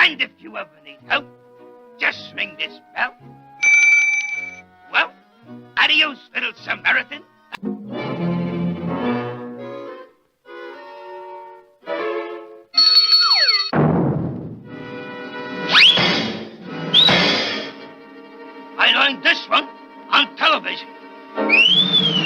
And if you ever need help, just ring this bell. Well, adios, little Samaritan. I learned this one on television.